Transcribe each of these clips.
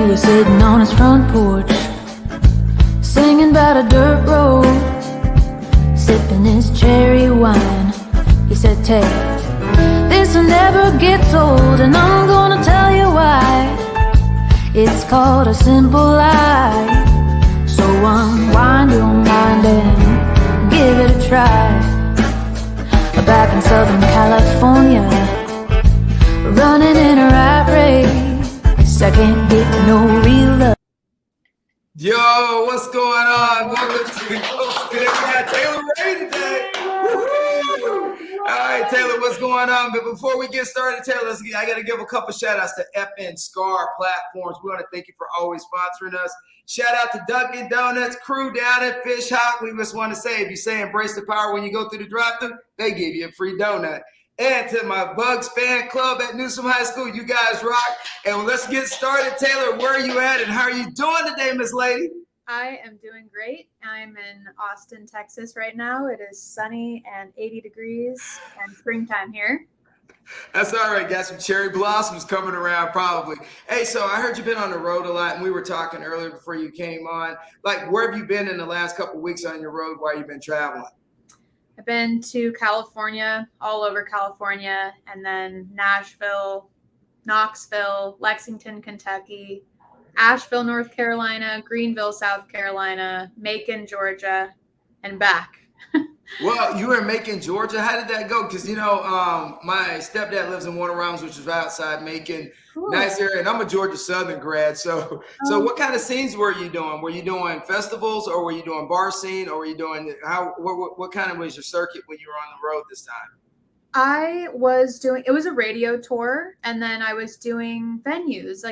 He was sitting on his front porch, singing about a dirt road, sipping his cherry wine. He said, Tay, this'll never get old, and I'm gonna tell you why. It's called a simple lie. So unwind your mind and give it a try. Back in Southern California, running in a rat race, I can't get no real love. Yo, what's going on? Welcome to the Coast. We got Taylor Ray today. Woo-hoo! All right, Taylor, what's going on? But before we get started, Taylor, I got to give a couple shout outs to FN Scar platforms. We want to thank you for always sponsoring us. Shout out to Dunkin' Donuts crew down at Fish Hot. We just want to say, if you say embrace the power when you go through the drive-thru, they give you a free donut. And to my Bugs fan club at Newsom High School, you guys rock. And let's get started. Taylor, where are you at and how are you doing today, Miss Lady? I am doing great. I'm in Austin, Texas right now. It is sunny and 80 degrees and springtime here. That's all right. Got some cherry blossoms coming around probably. Hey, so I heard you've been on the road a lot, and we were talking earlier before you came on. Like, where have you been in the last couple of weeks on your road while you've been traveling? I've been to California, all over California, and then Nashville, Knoxville, Lexington, Kentucky, Asheville, North Carolina, Greenville, South Carolina, Macon, Georgia, and back. Well, you were in Macon, Georgia. How did that go? Because, you know, my stepdad lives in Warner Robins, which is outside Macon. Cool. Nice area. And I'm a Georgia Southern grad. So what kind of scenes were you doing? Were you doing festivals, or were you doing bar scene, or were you doing what kind of was your circuit when you were on the road this time? I was doing, it was a radio tour, and then I was doing venues,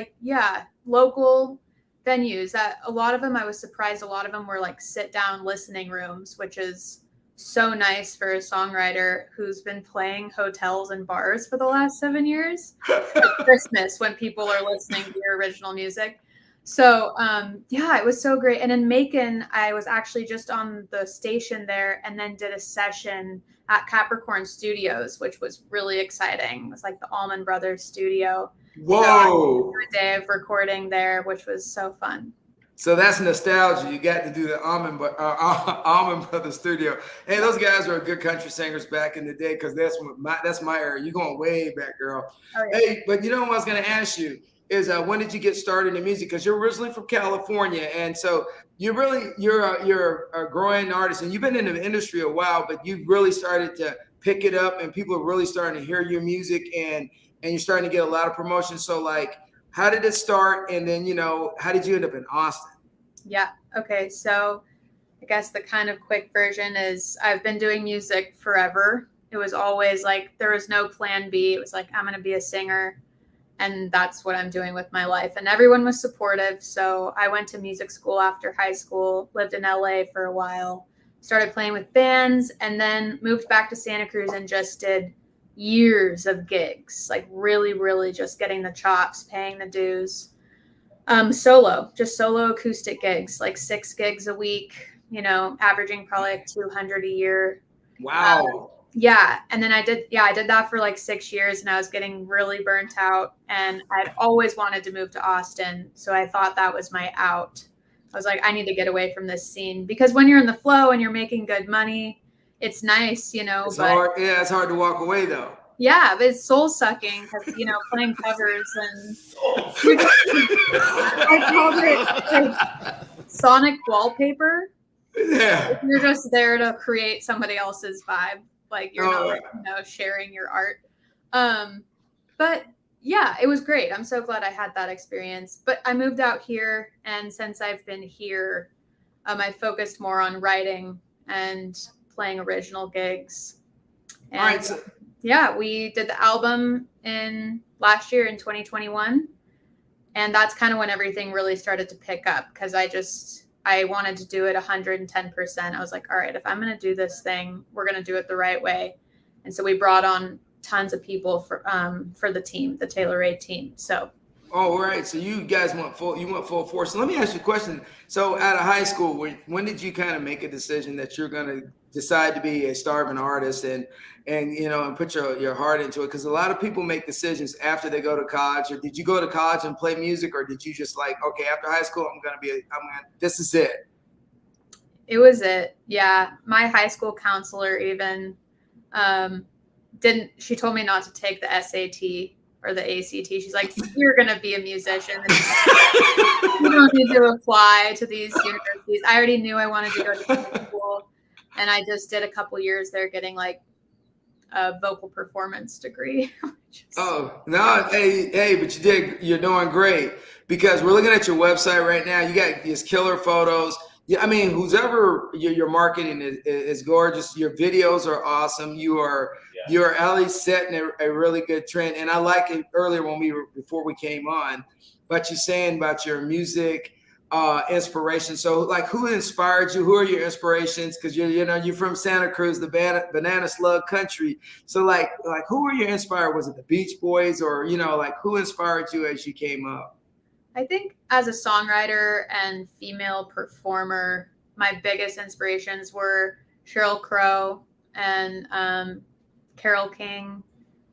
local venues that a lot of them, I was surprised, a lot of them were like sit down listening rooms, which is so nice for a songwriter who's been playing hotels and bars for the last 7 years. At Christmas, when people are listening to your original music. So it was so great. And in Macon, I was actually just on the station there and then did a session at Capricorn Studios, which was really exciting. It was like the Allman Brothers studio. Whoa! A day of recording there, which was so fun. So that's nostalgia. You got to do the Allman Brothers studio. Hey, those guys were good country singers back in the day, because that's my era. You're going way back, girl. Oh, yeah. Hey, but you know what I was going to ask you is when did you get started in music? Because you're originally from California, and so you're a growing artist, and you've been in the industry a while, but you've really started to pick it up, and people are really starting to hear your music, and you're starting to get a lot of promotion. So, like, how did it start? And then, you know, how did you end up in Austin? Yeah. Okay. So I guess the kind of quick version is I've been doing music forever. It was always like, there was no plan B. It was like, I'm going to be a singer, and that's what I'm doing with my life. And everyone was supportive. So I went to music school after high school, lived in LA for a while, started playing with bands, and then moved back to Santa Cruz and just did years of gigs, like really, really just getting the chops, paying the dues. Solo acoustic gigs, like 6 gigs a week, you know, averaging probably like 200 a year. Wow. And then I did that for like 6 years, and I was getting really burnt out, and I'd always wanted to move to Austin. So I thought that was my out. I was like, I need to get away from this scene, because when you're in the flow and you're making good money, it's nice, you know. It's hard. Yeah, it's hard to walk away though. Yeah, but it's soul sucking, because, you know, playing covers and I called it like sonic wallpaper. Yeah. You're just there to create somebody else's vibe. Like you're not sharing your art. But yeah, it was great. I'm so glad I had that experience. But I moved out here, and since I've been here, I focused more on writing and playing original gigs. And, all right. So yeah, we did the album last year in 2021. And that's kind of when everything really started to pick up, because I wanted to do it 110%. I was like, all right, if I'm going to do this thing, we're going to do it the right way. And so we brought on tons of people for the team, the Taylor Ray team. So Oh, right. So you guys went full force. So let me ask you a question. So out of high school, when did you kind of make a decision that you're going to decide to be a starving artist and and put your heart into it? Because a lot of people make decisions after they go to college. Or did you go to college and play music, or did you just like, okay, after high school, this is it? It was it. Yeah. My high school counselor even she told me not to take the SAT or the ACT. She's like, you're going to be a musician. You don't need to apply to these universities. I already knew I wanted to go to school, and I just did a couple years there getting like a vocal performance degree. Oh, no. Hey, but you're doing great, because we're looking at your website right now. You got these killer photos. Yeah, I mean, whoever your marketing is gorgeous. Your videos are awesome. You're at least setting a really good trend. And I like it earlier before we came on, but you saying about your music inspiration. So like, who inspired you? Who are your inspirations? Because you're from Santa Cruz, the banana slug country. So like who were you inspired? Was it the Beach Boys, or like who inspired you as you came up? I think as a songwriter and female performer, my biggest inspirations were Sheryl Crow and Carole King,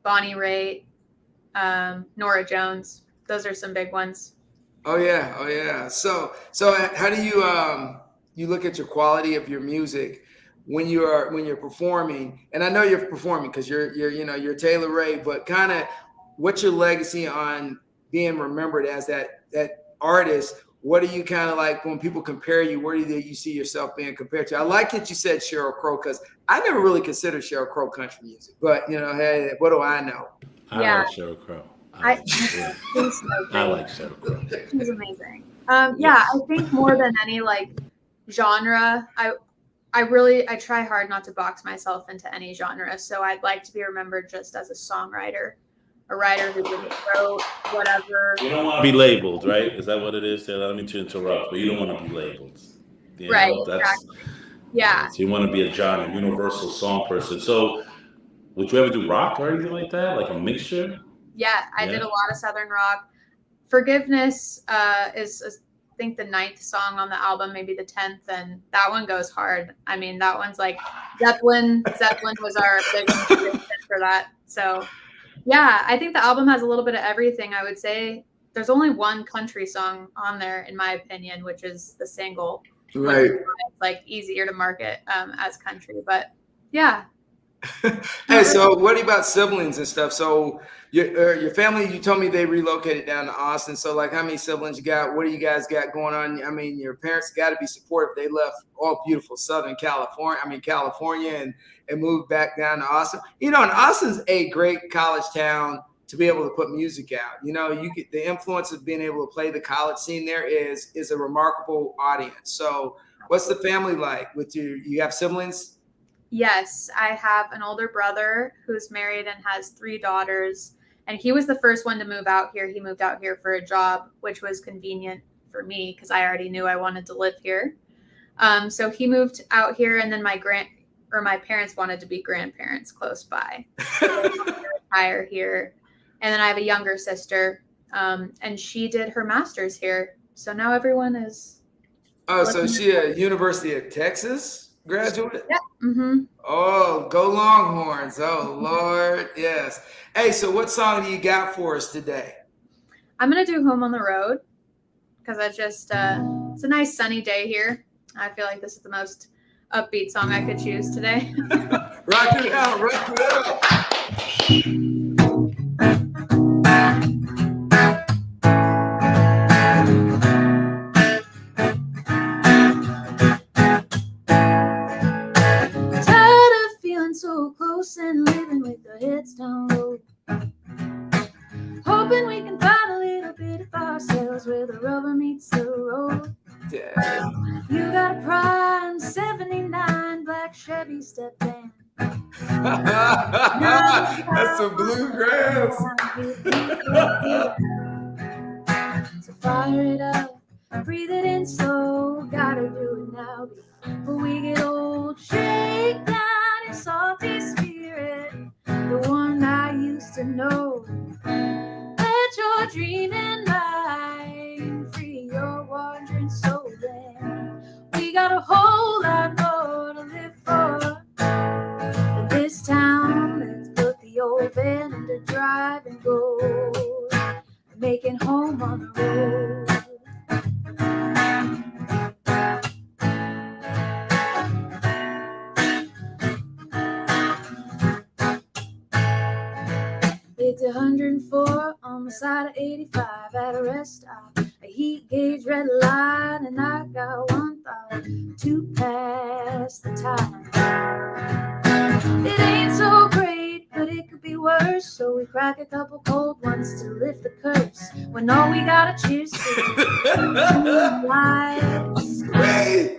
Bonnie Raitt, Norah Jones. Those are some big ones. Oh yeah. So how do you look at your quality of your music when you're performing? And I know you're performing because you're Taylor Ray, but kind of what's your legacy on being remembered as that artist? What do you kind of like when people compare you? Where do you see yourself being compared to? I like that you said Sheryl Crow, because I never really considered Sheryl Crow country music, but hey, what do I know? I like Sheryl Crow. I like Sheryl Crow. She's amazing. Yeah, I think more than any like genre, I try hard not to box myself into any genre. So I'd like to be remembered just as a songwriter, a writer who wrote whatever. You don't want to be labeled, right? Is that what it is? I don't mean to interrupt, but you don't want to be labeled. Right, exactly. Yeah. So you want to be a genre, universal song person. So would you ever do rock or anything like that? Like a mixture? Yeah, I did a lot of Southern rock. Forgiveness is I think the 9th song on the album, maybe the 10th, and that one goes hard. I mean, that one's like Zeppelin. Zeppelin was our big inspiration for that. So yeah, I think the album has a little bit of everything. I would say there's only one country song on there, in my opinion, which is the single. Right. It's like easier to market as country, but yeah. Hey, so what about siblings and stuff? So your family, you told me they relocated down to Austin. So like, how many siblings you got? What do you guys got going on? I mean, your parents got to be supportive. They left all beautiful Southern California, and moved back down to Austin. And Austin's a great college town to be able to put music out. You get the influence of being able to play the college scene there is a remarkable audience. So what's the family like with you? You have siblings? Yes, I have an older brother who's married and has 3 daughters, and he was the first one to move out here. He moved out here for a job, which was convenient for me because I already knew I wanted to live here. So he moved out here, and then my parents wanted to be grandparents close by. So they wanted to retire here. And then I have a younger sister, and she did her master's here. So now everyone is. Oh, so she at University of Texas graduate? Yeah. Mm-hmm. Oh, go Longhorns. Oh, Lord. Yes. Hey, so what song do you got for us today? I'm going to do Home on the Road because I just, it's a nice sunny day here. I feel like this is the most upbeat song I could choose today. Rock it out. Rock it out. So close and living with our heads down low, hoping we can find a little bit of ourselves where the rubber meets the road. Yeah. You got a prime 79 black Chevy step van. That's some bluegrass. So fire it up, breathe it in slow. Gotta do it now before we get old. Shake down your salty spirit, the one I used to know. Let your dreaming mind free your wandering soul. And we got a whole lot more to live for in this town. Let's put the old van into drive and go, making home on the road. It's 104 on the side of 85 at a rest stop, a heat gauge red line, and I got one thought: to pass the time. It ain't so great, but it could be worse, so we crack a couple cold ones to lift the curse, when all we got to cheers to lives. And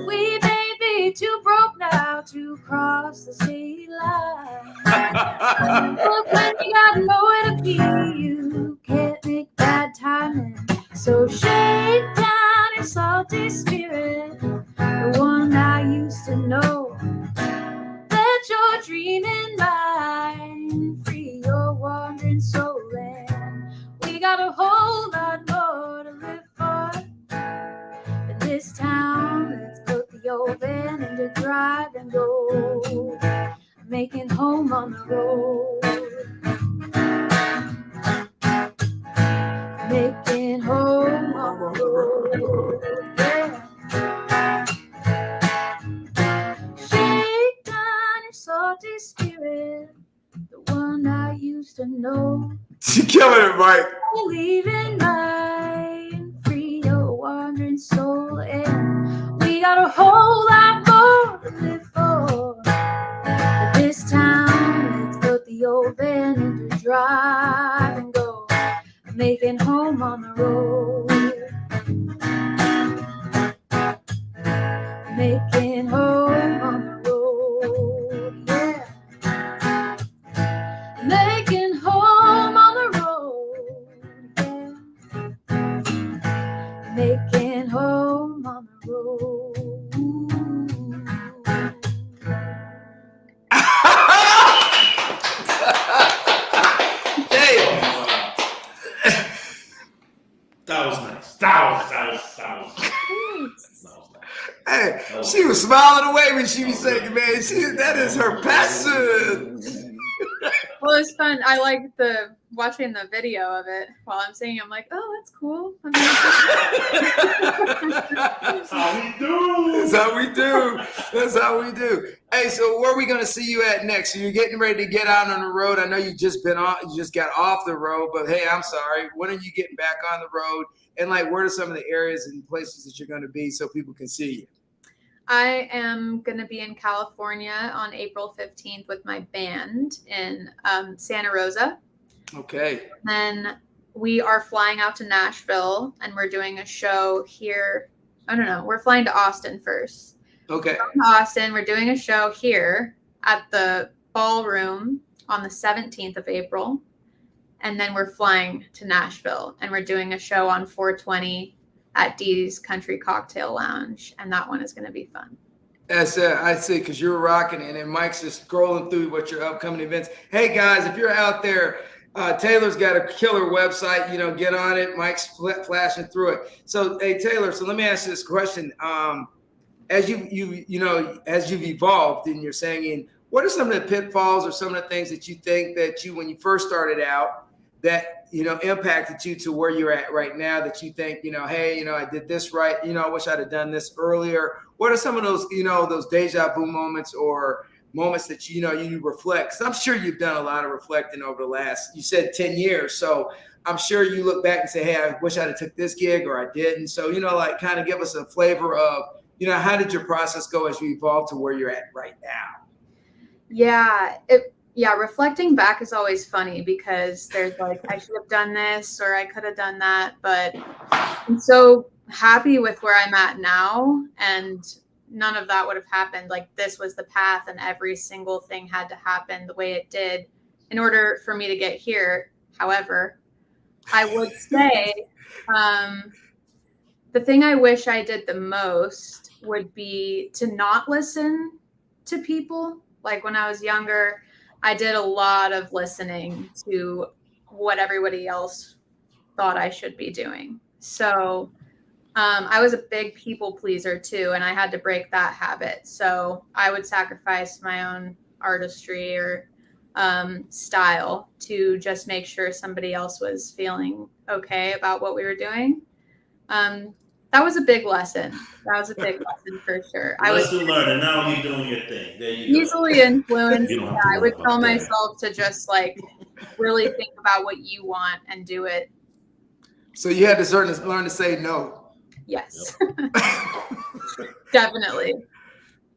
we may be too broke now to cross the city line, but when you got nowhere to be, you can't make bad timing. So shake down your salty spirit, the one I used to know. Let your dreaming mind free your wandering soul. And we got a whole lot more to live for in this town. Let's put the old van into drive and go, making home on the road. Making home on the road. Yeah. Shake down your salty spirit, the one I used to know. She killing it, Mike. Leave in mind, free your wandering soul. And we got a whole lot more to live for in this town. Let's put the old van into drive and go, making home on the road. Making home on the road, yeah. Making home on the road, yeah. Making home on the road. Hey, That was nice. That was nice. hey, she was smiling away when she was singing, man. That is her passion. Well, it's fun. I like watching the video of it while I'm singing. I'm like, oh, that's cool. That's how we do. That's how we do. That's how we do. Hey, so where are we going to see you at next? So you're getting ready to get out on the road. I know you just got off the road, but hey, I'm sorry. When are you getting back on the road? And like, where are some of the areas and places that you're going to be so people can see you? I am going to be in California on April 15th with my band in Santa Rosa. Okay. Then we are flying out to Nashville and we're doing a show here. I don't know. We're flying to Austin first. Okay. From Austin, we're doing a show here at the ballroom on the 17th of April. And then we're flying to Nashville and we're doing a show on 420 at Dee's Country Cocktail Lounge. And that one is going to be fun. That's I see, because you're rocking it, and Mike's just scrolling through what your upcoming events. Hey guys, if you're out there, Taylor's got a killer website. Get on it. Mike's flashing through it. So, hey Taylor, so let me ask you this question: as you've evolved in your singing, what are some of the pitfalls or some of the things that you think that when you first started out, that impacted you to where you're at right now, that you think, hey, I did this right, I wish I'd have done this earlier? What are some of those, those deja vu moments or moments that you reflect? Because I'm sure you've done a lot of reflecting over the last, you said 10 years. So I'm sure you look back and say, hey, I wish I'd have took this gig or I didn't. So, like kind of give us a flavor of, how did your process go as you evolved to where you're at right now? Yeah, reflecting back is always funny because there's like, I should have done this or I could have done that, but I'm so happy with where I'm at now, and none of that would have happened. Like, this was the path and every single thing had to happen the way it did in order for me to get here. However, I would say the thing I wish I did the most would be to not listen to people. Like when I was younger, I did a lot of listening to what everybody else thought I should be doing. So I was a big people pleaser too, and I had to break that habit. So I would sacrifice my own artistry or style to just make sure somebody else was feeling okay about what we were doing. That was a big lesson. That was a big lesson for sure. I was Lesson learned, and now you're doing your thing. There you go. easily influenced. You don't have Yeah, to I worry would tell about that. myself to just like really think about what you want and do it. So you had to learn to say no. Yes. Definitely.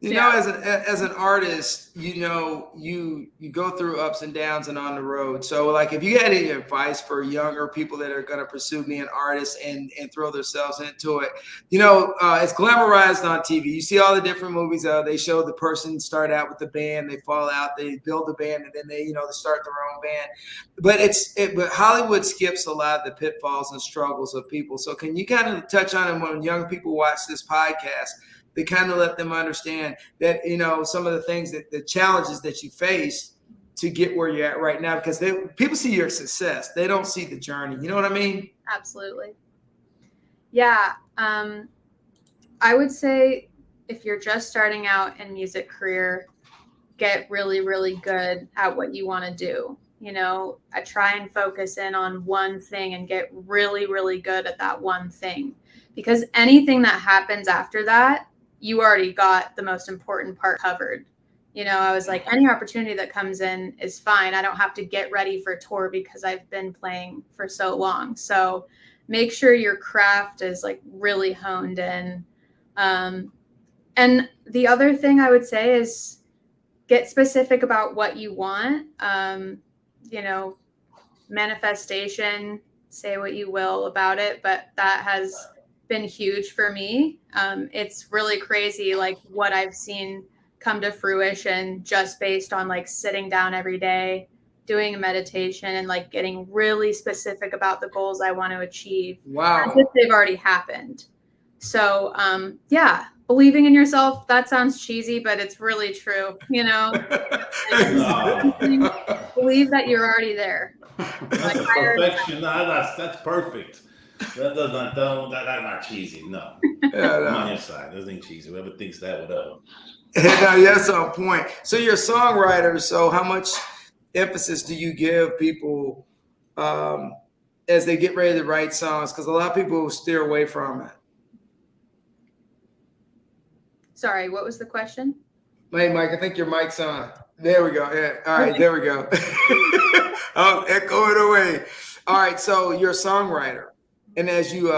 You know, as an artist, you know, you go through ups and downs and on the road. So like if you had any advice for younger people that are going to pursue being artists and throw themselves into it, you know, it's glamorized on TV. You see all the different movies. They show the person start out with the band, they fall out, they build a band, and then they, you know, they start their own band. But but Hollywood skips a lot of the pitfalls and struggles of people. So can you kind of touch on it when young people watch this podcast? They kind of let them understand that, you know, some of the things that the challenges that you face to get where you're at right now, because people see your success. They don't see the journey. You know what I mean? Absolutely. Yeah. I would say if you're just starting out in music career, get really, really good at what you want to do. You know, I try and focus in on one thing and get really, really good at that one thing, because anything that happens after that, you already got the most important part covered. You know, I was like, any opportunity that comes in is fine. I don't have to get ready for a tour because I've been playing for so long. So make sure your craft is like really honed in. And the other thing I would say is get specific about what you want. You know, manifestation, say what you will about it, but that has been huge for me. It's really crazy, like what I've seen come to fruition just based on like sitting down every day, doing a meditation, and like getting really specific about the goals I want to achieve. Wow. As if they've already happened. So yeah, believing in yourself, that sounds cheesy, but it's really true. You know, believe that you're already there. That's perfection. No, that's perfect. That's not cheesy. No. Yeah, I'm on your side. That ain't cheesy. Whoever thinks that, whatever. That's on point. So you're a songwriter. So how much emphasis do you give people as they get ready to write songs? Because a lot of people steer away from it. Sorry, what was the question? Hey, Mike, I think your mic's on. There we go. Yeah. All right, there we go. I'll echo it away. All right, so you're a songwriter. And as you,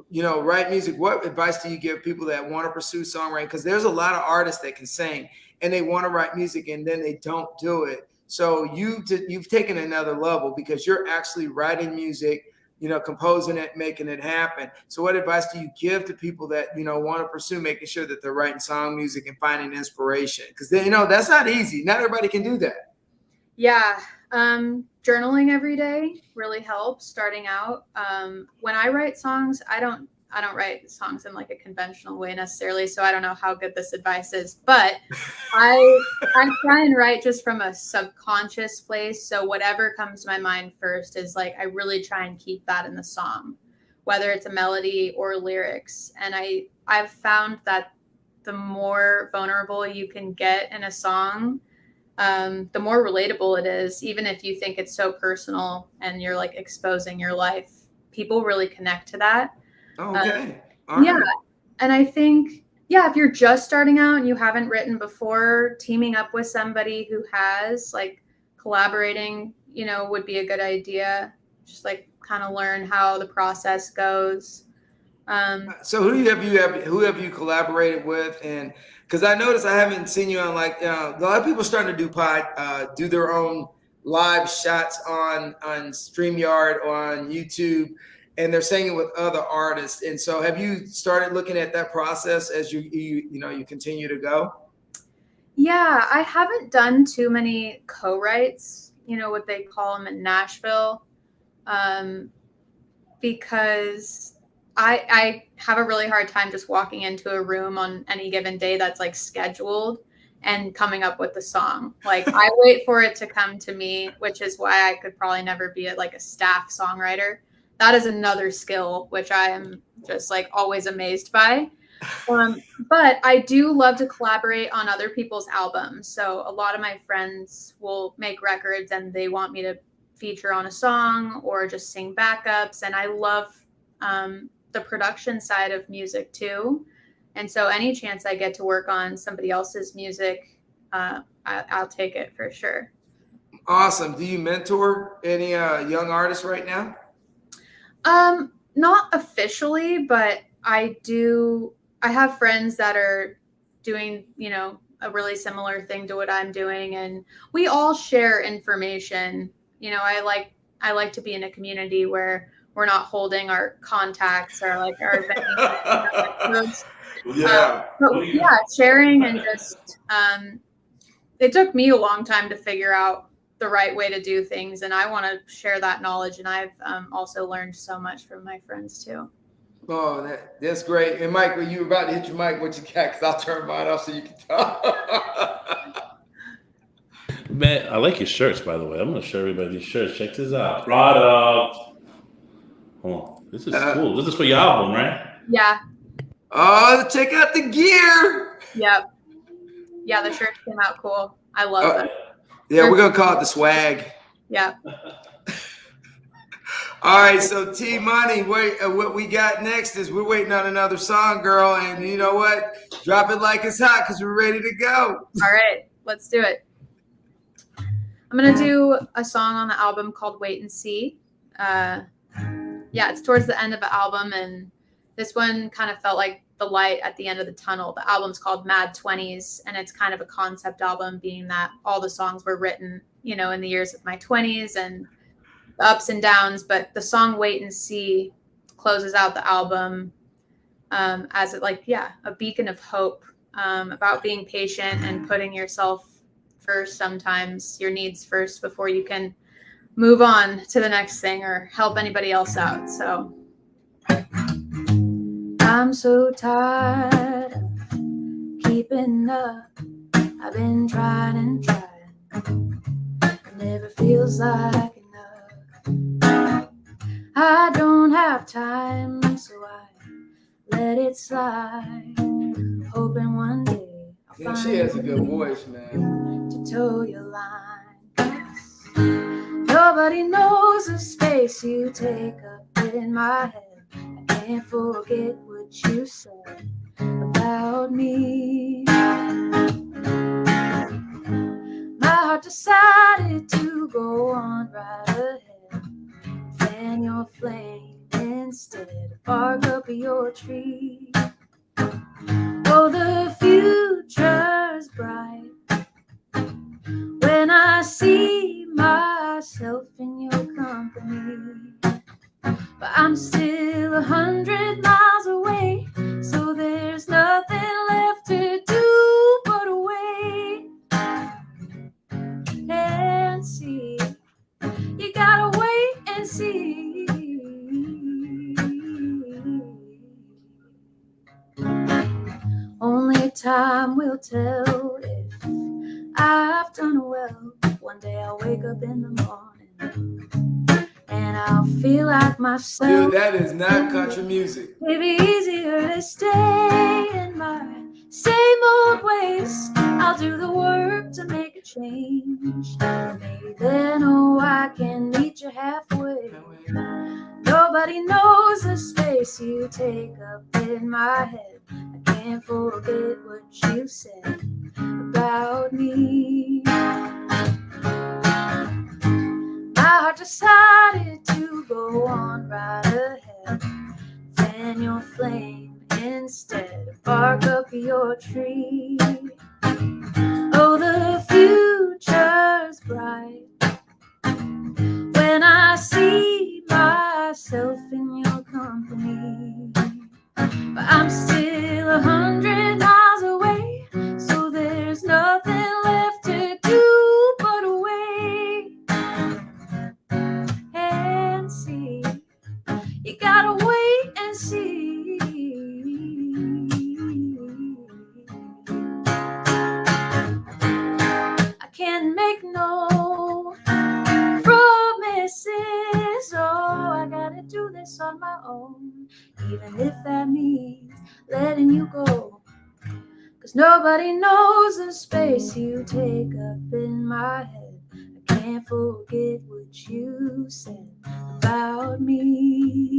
you know, write music, what advice do you give people that want to pursue songwriting? Because there's a lot of artists that can sing and they want to write music and then they don't do it. So you've taken another level because you're actually writing music, you know, composing it, making it happen. So what advice do you give to people that, you know, want to pursue making sure that they're writing song music and finding inspiration? Because, you know, that's not easy. Not everybody can do that. Yeah. Journaling every day really helps starting out. When I write songs, I don't write songs in like a conventional way necessarily. So I don't know how good this advice is, but I try and write just from a subconscious place. So whatever comes to my mind first is like, I really try and keep that in the song, whether it's a melody or lyrics. And I've found that the more vulnerable you can get in a song, the more relatable it is. Even if you think it's so personal and you're like exposing your life, people really connect to that. Okay. Yeah. And I think, yeah, if you're just starting out and you haven't written before, teaming up with somebody who has, like, collaborating, you know, would be a good idea. Just like kind of learn how the process goes. So who have you collaborated with? And because I noticed I haven't seen you on like a lot of people are starting to do their own live shots on StreamYard or on YouTube, and they're singing with other artists. And so have you started looking at that process as you continue to go? Yeah, I haven't done too many co-writes, you know, what they call them in Nashville, because I have a really hard time just walking into a room on any given day that's like scheduled and coming up with the song. Like I wait for it to come to me, which is why I could probably never be a staff songwriter. That is another skill, which I am just like always amazed by. But I do love to collaborate on other people's albums. So a lot of my friends will make records and they want me to feature on a song or just sing backups. And I love the production side of music too. And so any chance I get to work on somebody else's music, I'll take it for sure. Awesome. Do you mentor any young artists right now? Not officially, but I do. I have friends that are doing, a really similar thing to what I'm doing, and we all share information. I like to be in a community where we're not holding our contacts or like our venues. Sharing and just it took me a long time to figure out the right way to do things, and I want to share that knowledge, and I've also learned so much from my friends too. Oh, that's great. And Mike, when you were about to hit your mic, what you got? Because I'll turn mine off so you can talk. Man, I like your shirts, by the way. I'm going to show everybody these shirts. Check this out. Product. Oh, this is cool. This is for your album, right? Yeah. Oh, check out the gear. Yep. Yeah, the shirts came out cool. I love them. Yeah, we're going to call it the swag. Yeah. All right, so T Money, what we got next is we're waiting on another song, girl. And you know what? Drop it like it's hot because we're ready to go. All right, let's do it. I'm going to do a song on the album called Wait and See. It's towards the end of the album, and this one kind of felt like the light at the end of the tunnel. The album's called Mad 20s, and it's kind of a concept album, being that all the songs were written, in the years of my 20s and the ups and downs. But the song Wait and See closes out the album as a beacon of hope about being patient and putting yourself first, sometimes your needs first, before you can move on to the next thing or help anybody else out. So I'm so tired of keeping up. I've been trying and trying. It never feels like enough. I don't have time, so I let it slide. Hoping one day I'll find she has a good voice, man. To toe your line. Nobody knows the space you take up in my head. I can't forget what you said about me. My heart decided to go on right ahead. Fan your flame instead. Bark up your tree. Oh, the future's bright when I see myself in your company. But I'm still 100 miles away, so there's nothing left to do but wait and see. You gotta wait and see. Only time will tell if I've done well. One day I'll wake up in the morning and I'll feel like myself. Dude, that is not country music. It'd be easier to stay in my same old ways. I'll do the work to make a change. Maybe then, I can meet you halfway. Nobody knows the space you take up in my head. I can't forget what you said about me. My heart decided to go on right ahead. Fan your flame instead. Bark up your tree. Oh, the future's bright when I see myself in your company. But I'm still 100 miles away, so there's nothing left to do but wait and see. You gotta wait and see. on my own, even if that means letting you go. 'Cause nobody knows the space you take up in my head. I can't forget what you said about me.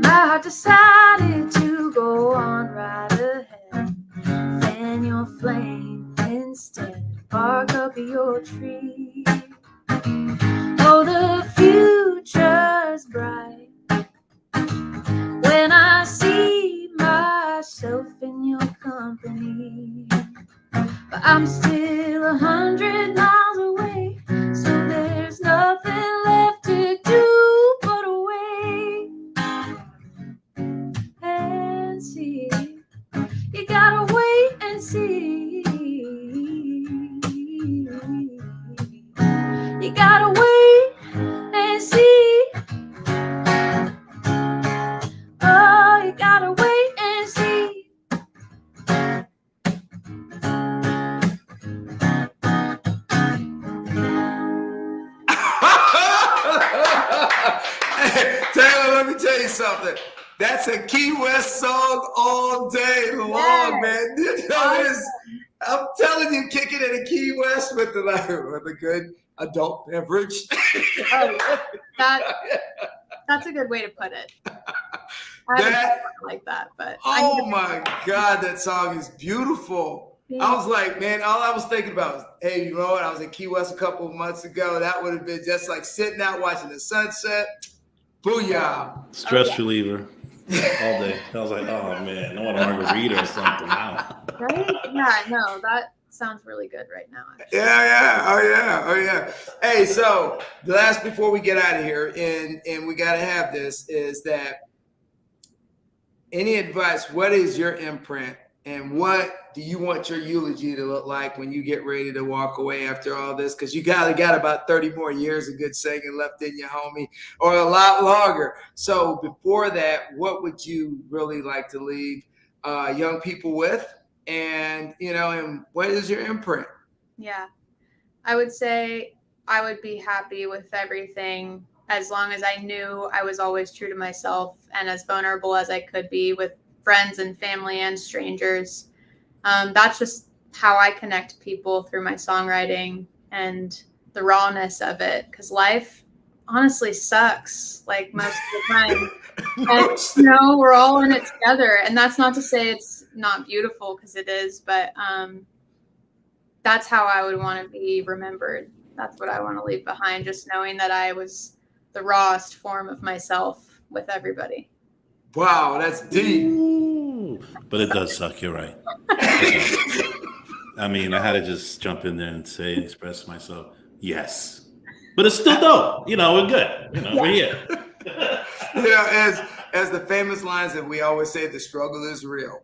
My heart decided to go on right ahead. Fan your flame instead. Bark up your tree. Oh, the future's bright when I see myself in your company. But I'm still 100 miles away, so there's nothing left to do but wait and see. You gotta wait and see. You gotta wait and see. Oh, you gotta wait and see. Hey, Taylor, let me tell you something. That's a Key West song all day long, man. You know, it is, I'm telling you, kick it in a Key West with a good adult beverage. Oh, that's a good way to put it. I haven't like that, but oh my God, that song is beautiful. Yeah. I was like, man, all I was thinking about was, hey, you know what? I was in Key West a couple of months ago. That would have been just like sitting out watching the sunset. Booyah. Stress reliever all day. I was like, oh man, I want a margarita or something now. Right? Yeah, no, that sounds really good right now. Actually. Yeah. Oh yeah. Hey, so the last before we get out of here, and we gotta have this, is that any advice, what is your imprint and what do you want your eulogy to look like when you get ready to walk away after all this? Because you got about 30 more years of good singing left in you, homie, or a lot longer. So before that, what would you really like to leave young people with? And, and what is your imprint? Yeah, I would say I would be happy with everything as long as I knew I was always true to myself and as vulnerable as I could be with friends and family and strangers. That's just how I connect people through my songwriting and the rawness of it. Because life honestly sucks, like most of the time. And, we're all in it together. And that's not to say it's not beautiful, because it is, but that's how I would want to be remembered. That's what I want to leave behind, just knowing that I was the rawest form of myself with everybody. Wow, that's deep. Ooh, but it does suck, you're right. I mean, I had to just jump in there and say and express myself. Yes. But it's still dope. We're good. We're here. As the famous lines that we always say, the struggle is real.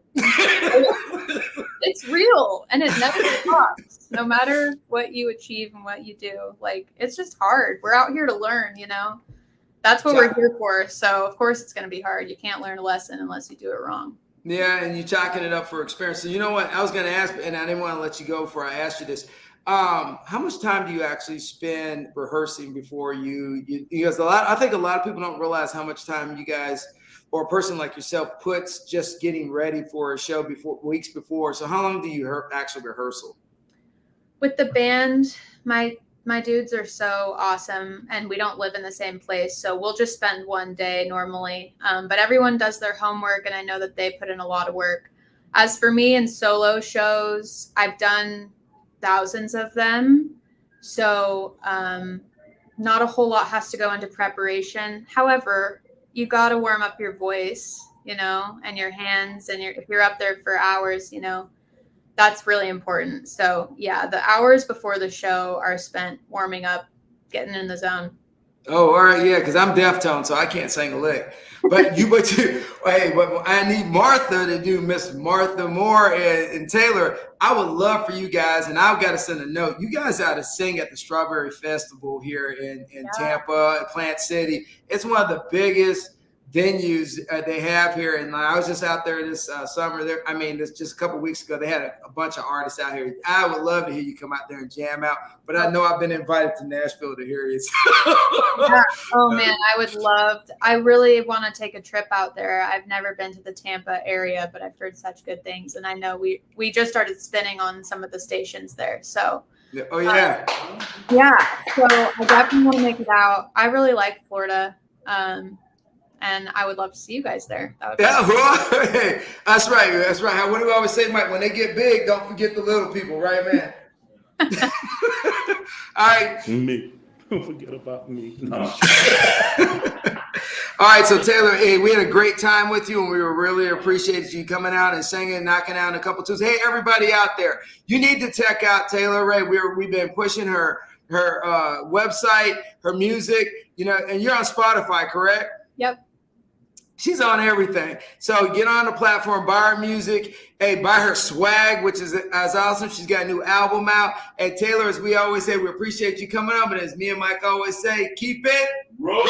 It's real, and it never stops. No matter what you achieve and what you do, like, it's just hard. We're out here to learn, That's what we're here for. So of course it's going to be hard. You can't learn a lesson unless you do it wrong. Yeah, and you're chalking it up for experience. So you know what? I was going to ask, and I didn't want to let you go before I asked you this. How much time do you actually spend rehearsing before you because I think a lot of people don't realize how much time you guys, or a person like yourself, puts just getting ready for a show weeks before. So how long do you actually rehearsal? With the band, my dudes are so awesome, and we don't live in the same place. So we'll just spend one day normally. But everyone does their homework, and I know that they put in a lot of work. As for me in solo shows, I've done thousands of them. So not a whole lot has to go into preparation. However, you got to warm up your voice, and your hands, and if you're up there for hours, that's really important. So yeah, the hours before the show are spent warming up, getting in the zone. Oh, all right, yeah, because I'm deaf-toned, so I can't sing a lick. But I need Martha to do Miss Martha Moore and Taylor. I would love for you guys, and I've got to send a note. You guys ought to sing at the Strawberry Festival here in Tampa, Plant City. It's one of the biggest venues they have here. And I was just out there this summer. This just a couple weeks ago. They had a bunch of artists out here. I would love to hear you come out there and jam out. But I know I've been invited to Nashville to hear you. Yeah. Oh man, I really want to take a trip out there. I've never been to the Tampa area, but I've heard such good things. And I know we just started spinning on some of the stations there. So oh yeah. So I definitely want to make it out. I really like Florida. And I would love to see you guys there. That would be well, hey, that's right. That's right. What do we always say, Mike? When they get big, don't forget the little people, right, man? All right. Me. Don't forget about me. No. All right. So, Taylor, hey, we had a great time with you, and we really appreciated you coming out and singing, knocking out a couple tunes. Hey, everybody out there, you need to check out Taylor Ray. We've been pushing her website, her music, and you're on Spotify, correct? Yep. She's on everything. So get on the platform, buy her music. Hey, buy her swag, which is as awesome. She's got a new album out. And Taylor, as we always say, we appreciate you coming on. But as me and Mike always say, keep it rolling.